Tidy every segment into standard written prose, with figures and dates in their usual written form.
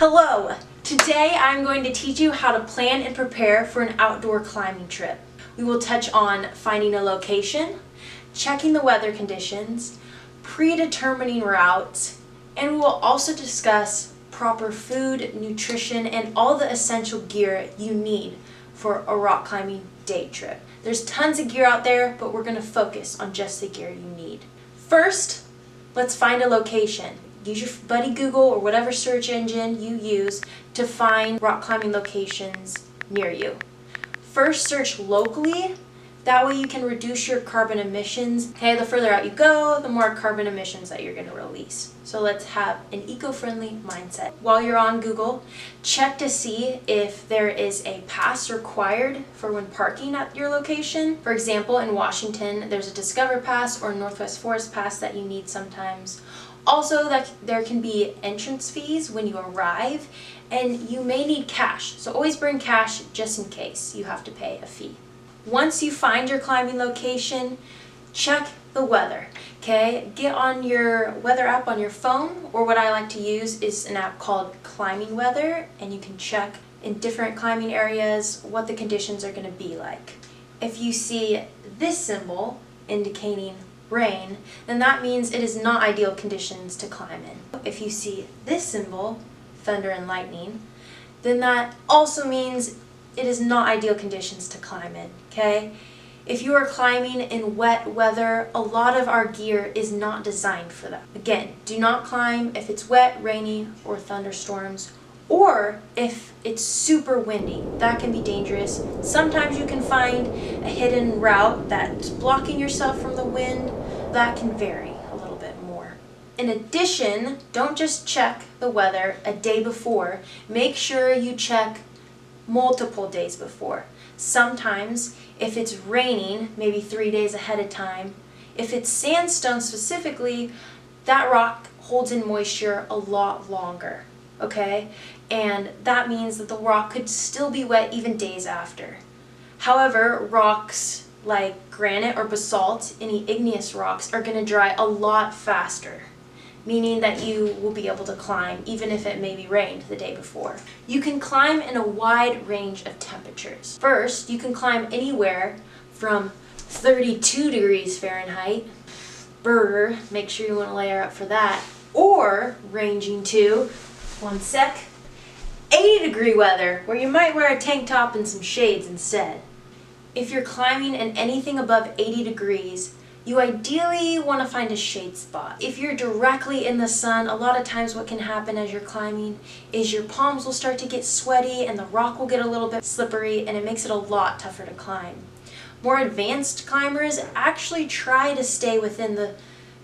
Hello! Today I'm going to teach you how to plan and prepare for an outdoor climbing trip. We will touch on finding a location, checking the weather conditions, predetermining routes, and we will also discuss proper food, nutrition, and all the essential gear you need for a rock climbing day trip. There's tons of gear out there, but we're going to focus on just the gear you need. First, let's find a location. Use your buddy Google or whatever search engine you use to find rock climbing locations near you. First, search locally. That way you can reduce your carbon emissions. Okay, the further out you go, the more carbon emissions that you're going to release. So let's have an eco-friendly mindset. While you're on Google, check to see if there is a pass required for when parking at your location. For example, in Washington, there's a Discover Pass or Northwest Forest Pass that you need sometimes. Also, there can be entrance fees when you arrive, and you may need cash. So always bring cash just in case you have to pay a fee. Once you find your climbing location, check the weather. Okay, get on your weather app on your phone, or what I like to use is an app called Climbing Weather, and you can check in different climbing areas what the conditions are going to be like. If you see this symbol indicating rain, then that means it is not ideal conditions to climb in. If you see this symbol, thunder and lightning, then that also means it is not ideal conditions to climb in, okay? If you are climbing in wet weather, a lot of our gear is not designed for that. Again, do not climb if it's wet, rainy, or thunderstorms, or if it's super windy. That can be dangerous. Sometimes you can find a hidden route that's blocking yourself from the wind. That can vary a little bit more. In addition, don't just check the weather a day before. Make sure you check multiple days before. Sometimes, if it's raining, maybe 3 days ahead of time. If it's sandstone specifically, that rock holds in moisture a lot longer, okay? And that means that the rock could still be wet even days after. However, rocks like granite or basalt, any igneous rocks, are going to dry a lot faster, meaning that you will be able to climb even if it maybe rained the day before. You can climb in a wide range of temperatures. First, you can climb anywhere from 32 degrees Fahrenheit, burger, make sure you want to layer up for that, or ranging to, 80-degree weather, where you might wear a tank top and some shades instead. If you're climbing in anything above 80 degrees, you ideally want to find a shade spot. If you're directly in the sun, a lot of times what can happen as you're climbing is your palms will start to get sweaty and the rock will get a little bit slippery, and it makes it a lot tougher to climb. More advanced climbers actually try to stay within the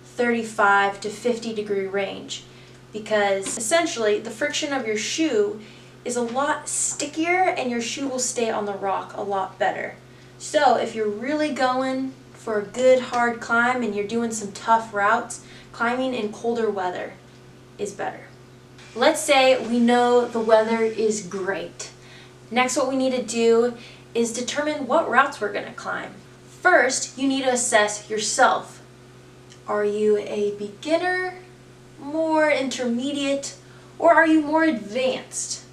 35 to 50 degree range, because essentially the friction of your shoe is a lot stickier and your shoe will stay on the rock a lot better. So if you're really going for a good hard climb and you're doing some tough routes, climbing in colder weather is better. Let's say we know the weather is great. Next, what we need to do is determine what routes we're going to climb. First, you need to assess yourself. Are you a beginner, more intermediate, or are you more advanced?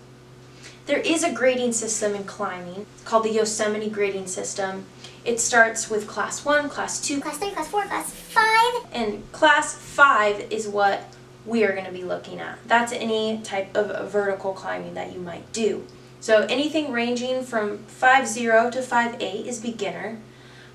There is a grading system in climbing called the Yosemite grading system. It starts with class 1, class 2, class 3, class 4, class 5. And class 5 is what we are going to be looking at. That's any type of vertical climbing that you might do. So anything ranging from 5.0 to 5.8 is beginner.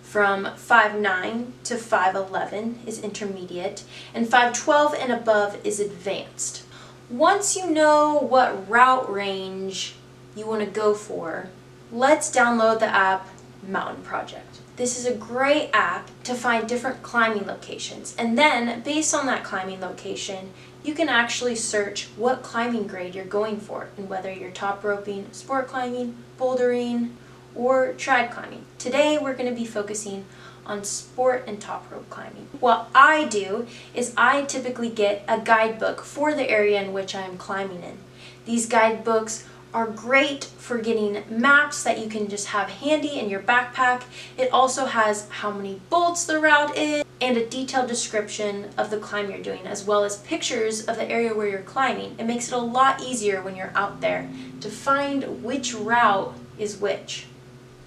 From 5.9 to 5.11 is intermediate. And 5.12 and above is advanced. Once you know what route range you want to go for, let's download the app Mountain Project. This is a great app to find different climbing locations, and then based on that climbing location you can actually search what climbing grade you're going for, and whether you're top roping, sport climbing, bouldering, or trad climbing. Today we're going to be focusing on sport and top rope climbing. What I do is I typically get a guidebook for the area in which I am climbing in. These guidebooks are great for getting maps that you can just have handy in your backpack. It also has how many bolts the route is, and a detailed description of the climb you're doing, as well as pictures of the area where you're climbing. It makes it a lot easier when you're out there to find which route is which.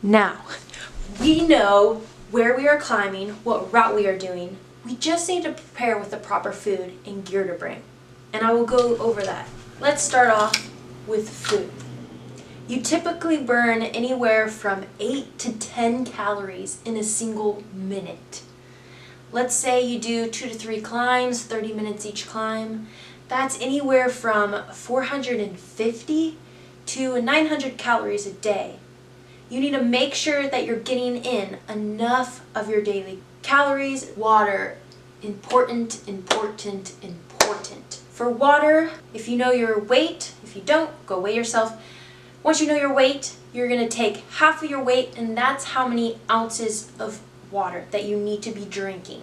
Now, we know where we are climbing, what route we are doing. We just need to prepare with the proper food and gear to bring. And I will go over that. Let's start off with food. You typically burn anywhere from 8 to 10 calories in a single minute. Let's say you do 2 to 3 climbs, 30 minutes each climb. That's anywhere from 450 to 900 calories a day. You need to make sure that you're getting in enough of your daily calories. Water, important. For water, if you know your weight, if you don't, go weigh yourself. Once you know your weight, you're going to take half of your weight, and that's how many ounces of water that you need to be drinking.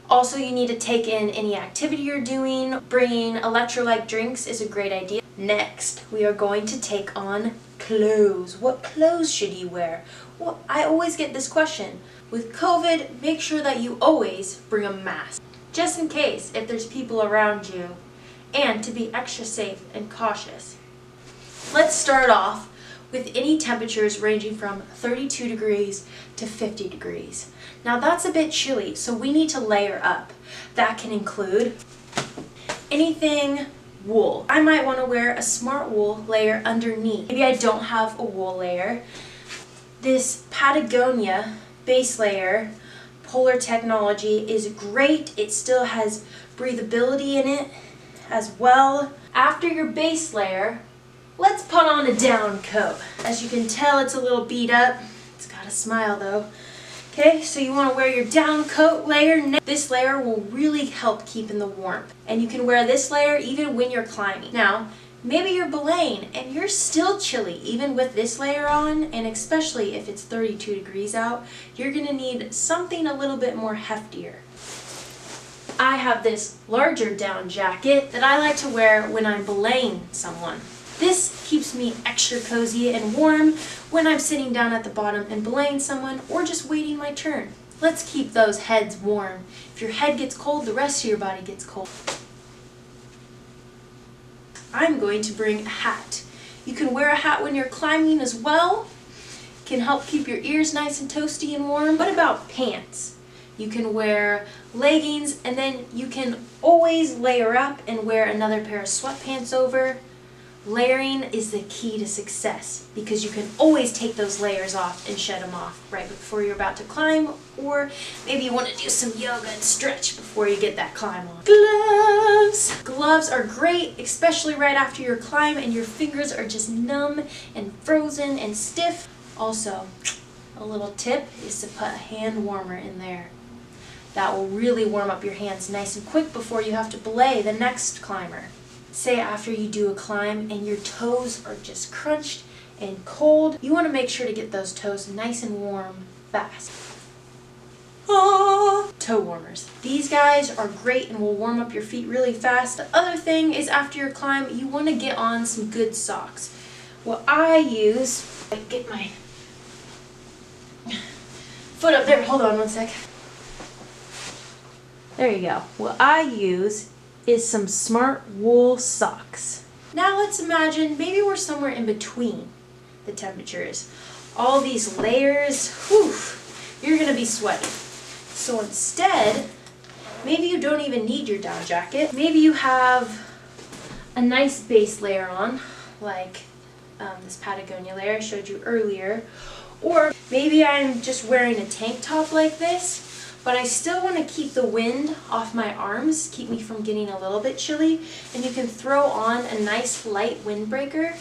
Also, you need to take in any activity you're doing. Bringing electrolyte drinks is a great idea. Next, we are going to take on clothes. What clothes should you wear? Well, I always get this question. With COVID, make sure that you always bring a mask, just in case if there's people around you, and to be extra safe and cautious. Let's start off with any temperatures ranging from 32 degrees to 50 degrees. Now that's a bit chilly, so we need to layer up. That can include anything wool. I might want to wear a smart wool layer underneath. Maybe I don't have a wool layer. This Patagonia base layer, Polar Technology, is great. It still has breathability in it as well. After your base layer, let's put on a down coat. As you can tell, it's a little beat up. It's got a smile though. Okay, so you want to wear your down coat layer. This layer will really help keep in the warmth. And you can wear this layer even when you're climbing. Now, maybe you're belaying and you're still chilly even with this layer on, and especially if it's 32 degrees out, you're going to need something a little bit more heftier. I have this larger down jacket that I like to wear when I'm belaying someone. This keeps me extra cozy and warm when I'm sitting down at the bottom and belaying someone or just waiting my turn. Let's keep those heads warm. If your head gets cold, the rest of your body gets cold. I'm going to bring a hat. You can wear a hat when you're climbing as well. It can help keep your ears nice and toasty and warm. What about pants? You can wear leggings, and then you can always layer up and wear another pair of sweatpants over. Layering is the key to success because you can always take those layers off and shed them off right before you're about to climb, or maybe you want to do some yoga and stretch before you get that climb on. Gloves! Gloves are great, especially right after your climb and your fingers are just numb and frozen and stiff. Also, a little tip is to put a hand warmer in there. That will really warm up your hands nice and quick before you have to belay the next climber. Say after you do a climb and your toes are just crunched and cold, you want to make sure to get those toes nice and warm fast. Toe warmers. These guys are great and will warm up your feet really fast. The other thing is after your climb, you want to get on some good socks. What I use, get my foot up there, hold on one sec. There you go. What I use is some smart wool socks. Now let's imagine maybe we're somewhere in between the temperatures. All these layers, whew, you're gonna be sweaty. So instead, maybe you don't even need your down jacket. Maybe you have a nice base layer on, like this Patagonia layer I showed you earlier. Or maybe I'm just wearing a tank top like this, but I still want to keep the wind off my arms, keep me from getting a little bit chilly, and you can throw on a nice light windbreaker.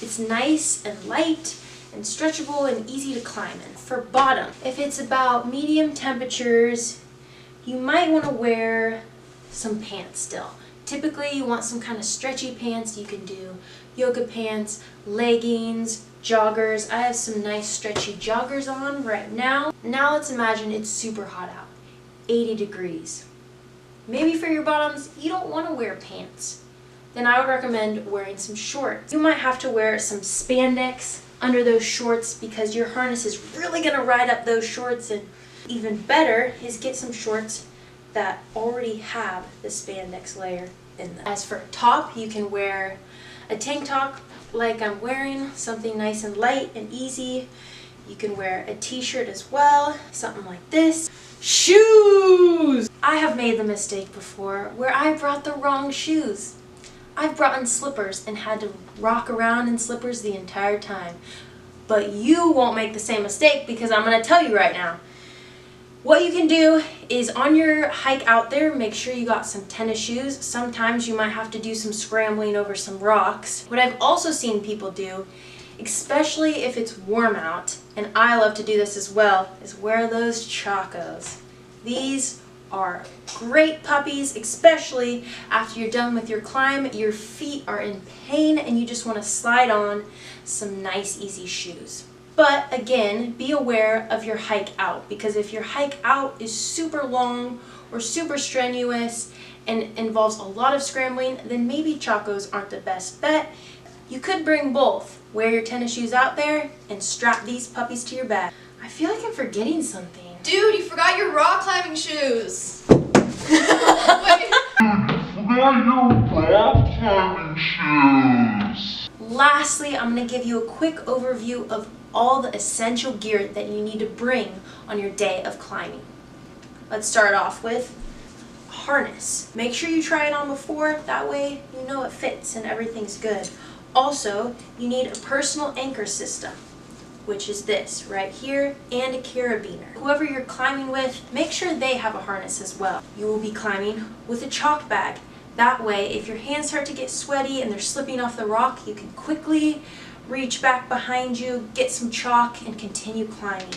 It's nice and light and stretchable and easy to climb in. For bottom, if it's about medium temperatures, you might want to wear some pants still. Typically you want some kind of stretchy pants. You can do yoga pants, leggings, joggers. I have some nice stretchy joggers on right now. Now let's imagine it's super hot out, 80 degrees. Maybe for your bottoms, you don't want to wear pants. Then I would recommend wearing some shorts. You might have to wear some spandex under those shorts because your harness is really going to ride up those shorts and Even better is get some shorts that already have the spandex layer in them. As for top, you can wear a tank top like I'm wearing, something nice and light and easy. You can wear a t-shirt as well, something like this. Shoes! I have made the mistake before where I brought the wrong shoes. I've brought in slippers and had to rock around in slippers the entire time. But you won't make the same mistake because I'm going to tell you right now. What you can do is on your hike out there, make sure you got some tennis shoes. Sometimes you might have to do some scrambling over some rocks. What I've also seen people do, especially if it's warm out, and I love to do this as well, is wear those chacos. These are great puppies, especially after you're done with your climb. Your feet are in pain and you just want to slide on some nice easy shoes. But again, be aware of your hike out, because if your hike out is super long or super strenuous and involves a lot of scrambling, then maybe chacos aren't the best bet. You could bring both. Wear your tennis shoes out there and strap these puppies to your back. I feel like I'm forgetting something. Dude, you forgot your rock climbing shoes. Why your rock climbing shoes? Lastly, I'm going to give you a quick overview of all the essential gear that you need to bring on your day of climbing. Let's start off with a harness. Make sure you try it on before, that way you know it fits and everything's good. Also, you need a personal anchor system, which is this right here, and a carabiner. Whoever you're climbing with, make sure they have a harness as well. You will be climbing with a chalk bag. That way, if your hands start to get sweaty and they're slipping off the rock, you can quickly reach back behind you, get some chalk, and continue climbing.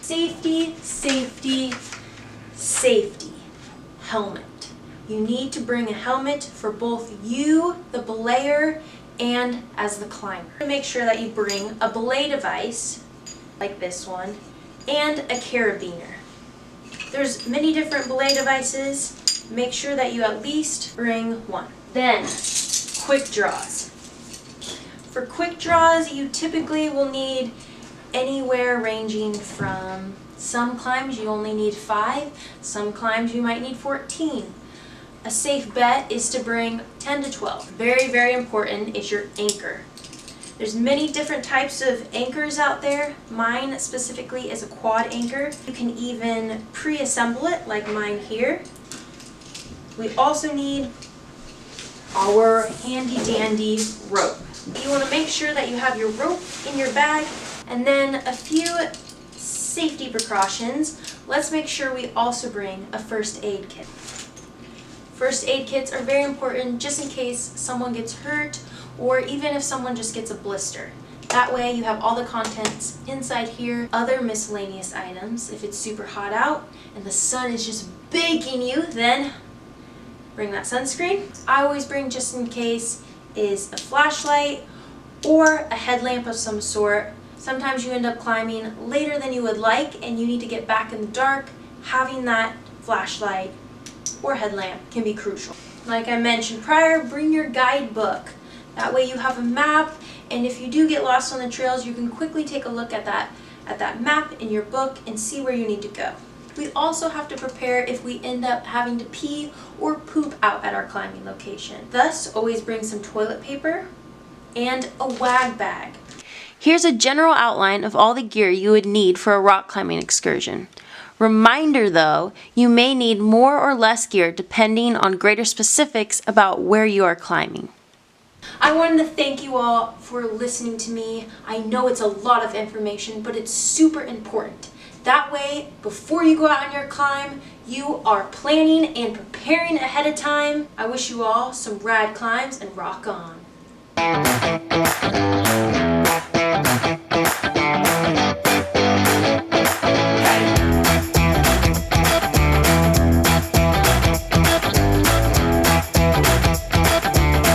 Safety, safety, safety. Helmet. You need to bring a helmet for both you, the belayer, and as the climber. Make sure that you bring a belay device, like this one, and a carabiner. There's many different belay devices. Make sure that you at least bring one. Then, quick draws. For quick draws, you typically will need anywhere ranging from, some climbs you only need 5, some climbs you might need 14. A safe bet is to bring 10 to 12. Very, very important is your anchor. There's many different types of anchors out there. Mine specifically is a quad anchor. You can even pre-assemble it like mine here. We also need our handy dandy rope. You want to make sure that you have your rope in your bag, and then a few safety precautions. Let's make sure we also bring a first aid kit. First aid kits are very important just in case someone gets hurt or even if someone just gets a blister. That way you have all the contents inside here, other miscellaneous items. If it's super hot out and the sun is just baking you, then bring that sunscreen. I always bring, just in case, is a flashlight or a headlamp of some sort. Sometimes you end up climbing later than you would like and you need to get back in the dark. Having that flashlight or headlamp can be crucial. Like I mentioned prior, bring your guidebook. That way you have a map, and if you do get lost on the trails, you can quickly take a look at that map in your book and see where you need to go. We also have to prepare if we end up having to pee or poop out at our climbing location. Thus, always bring some toilet paper and a wag bag. Here's a general outline of all the gear you would need for a rock climbing excursion. Reminder though, you may need more or less gear depending on greater specifics about where you are climbing. I wanted to thank you all for listening to me. I know it's a lot of information, but it's super important. That way, before you go out on your climb, you are planning and preparing ahead of time. I wish you all some rad climbs and rock on.